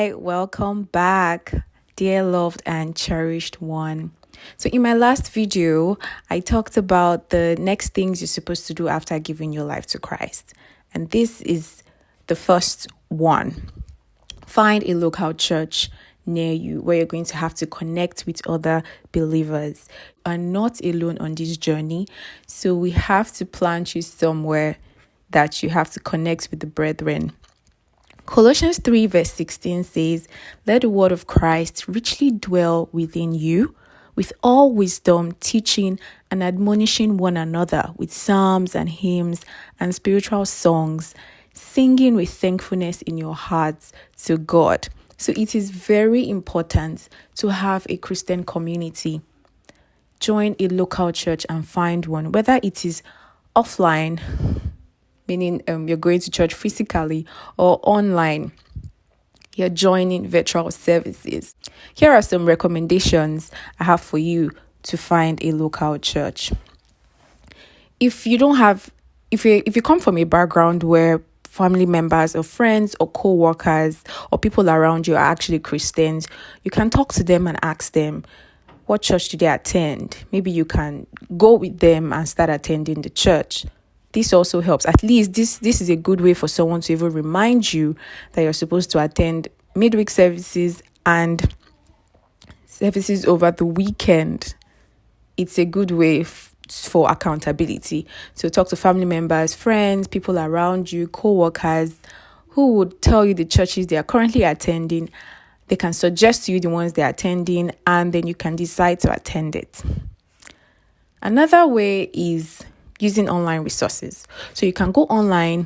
Hi, welcome back, dear loved and cherished one. So, in my last video, I talked about the next things you're supposed to do after giving your life to Christ. And this is the first one. Find a local church near you where you're going to have to connect with other believers. You are not alone on this journey. So, we have to plant you somewhere that you have to connect with the brethren. Colossians 3 verse 16 says, "Let the word of Christ richly dwell within you, with all wisdom, teaching and admonishing one another with psalms and hymns and spiritual songs, singing with thankfulness in your hearts to God." So it is very important to have a Christian community. Join a local church and find one, whether it is offline, meaning you're going to church physically, or online, you're joining virtual services. Here are some recommendations I have for you to find a local church. If you come from a background where family members or friends or co-workers or people around you are actually Christians, you can talk to them and ask them, what church do they attend? Maybe you can go with them and start attending the church. This also helps. At least this is a good way for someone to even remind you that you're supposed to attend midweek services and services over the weekend. It's a good way for accountability. So talk to family members, friends, people around you, co-workers who would tell you the churches they are currently attending. They can suggest to you the ones they're attending, and then you can decide to attend it. Another way is using online resources. So you can go online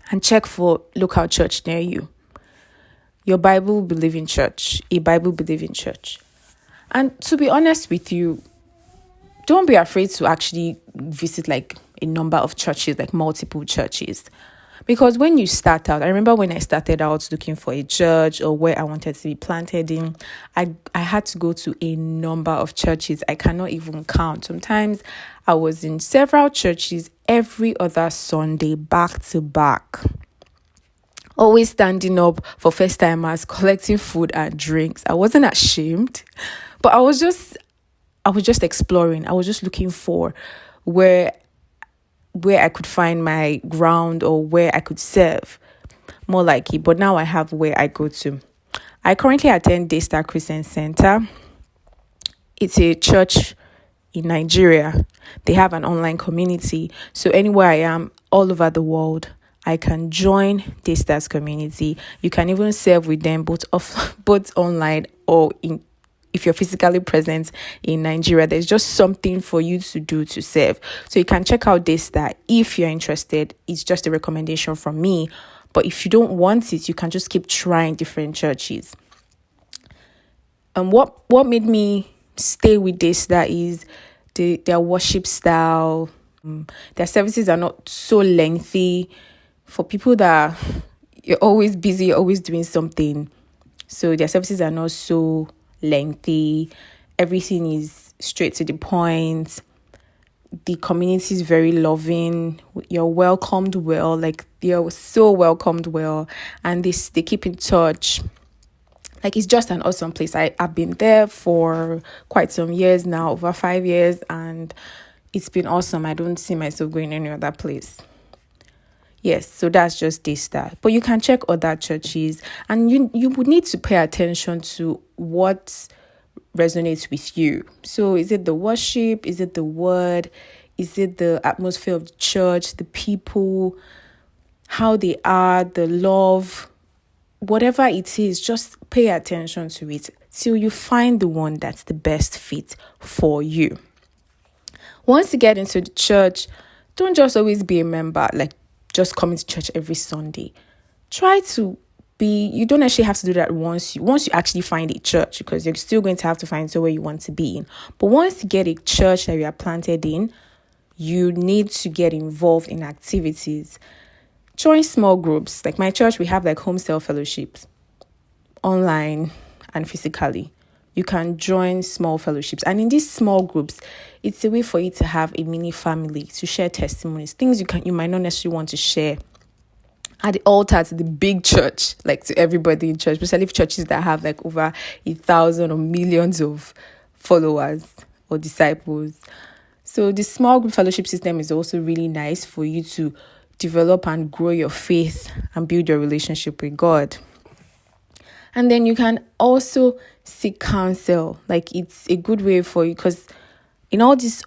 and check for local church near you. Your Bible believing church, a Bible believing church. And to be honest with you, don't be afraid to actually visit like a number of churches, like multiple churches. Because when you start out, I remember when I started out looking for a church or where I wanted to be planted in, I had to go to a number of churches. I cannot even count. Sometimes I was in several churches every other Sunday, back to back. Always standing up for first timers, collecting food and drinks. I wasn't ashamed, but I was just exploring. I was just looking for where I could find my ground or where I could serve more like it. But now I have where I go to. I currently attend Daystar Christian Center. It's a church in Nigeria. They have an online community. So anywhere I am, all over the world, I can join Daystar's community. You can even serve with them both online or if you're physically present in Nigeria. There's just something for you to do to serve. So you can check out Daystar if you're interested. It's just a recommendation from me. But if you don't want it, you can just keep trying different churches. And what made me stay with Daystar is their worship style. Their services are not so lengthy. For people that you're always busy, you're always doing something. So their services are not so lengthy. Everything is straight to the point. The community is very loving. You're welcomed well. Like, you're so welcomed well. And they keep in touch. Like, it's just an awesome place. I've been there for quite some years now, over 5 years, and it's been awesome. I don't see myself going any other place. Yes, so that's just Daystar. But you can check other churches, and you would need to pay attention to what resonates with you. So is it the worship? Is it the word? Is it the atmosphere of the church, the people, how they are, the love? Whatever it is, just pay attention to it till you find the one that's the best fit for you. Once you get into the church, don't just always be a member, like just coming to church every Sunday. You don't actually have to do that once you actually find a church, because you're still going to have to find somewhere you want to be in. But once you get a church that you are planted in, you need to get involved in activities. Join small groups. Like my church, we have like home cell fellowships, online and physically. You can join small fellowships. And in these small groups, it's a way for you to have a mini family, to share testimonies, things you might not necessarily want to share at the altar to the big church, like to everybody in church, especially churches that have like over 1,000 or millions of followers or disciples. So the small group fellowship system is also really nice for you to develop and grow your faith and build your relationship with God. And then you can also seek counsel. Like, it's a good way for you, because in all these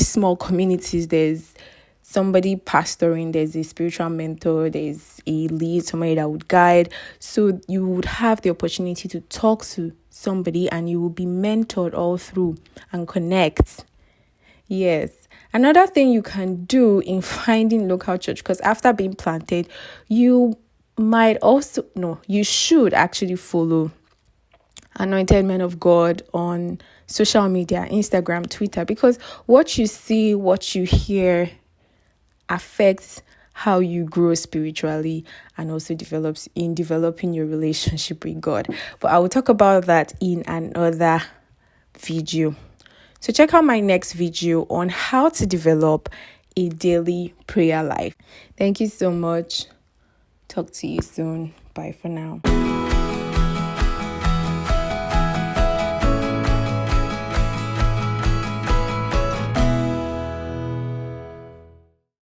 small communities, there's somebody pastoring, there's a spiritual mentor, there's a lead, somebody that would guide. So you would have the opportunity to talk to somebody and you will be mentored all through and connect. Yes. Another thing you can do in finding local church, because after being planted, you should actually follow anointed men of God on social media, Instagram, Twitter, because what you see, what you hear affects how you grow spiritually and also developing your relationship with God. But I will talk about that in another video. So check out my next video on how to develop a daily prayer life. Thank you so much. Talk to you soon. Bye for now.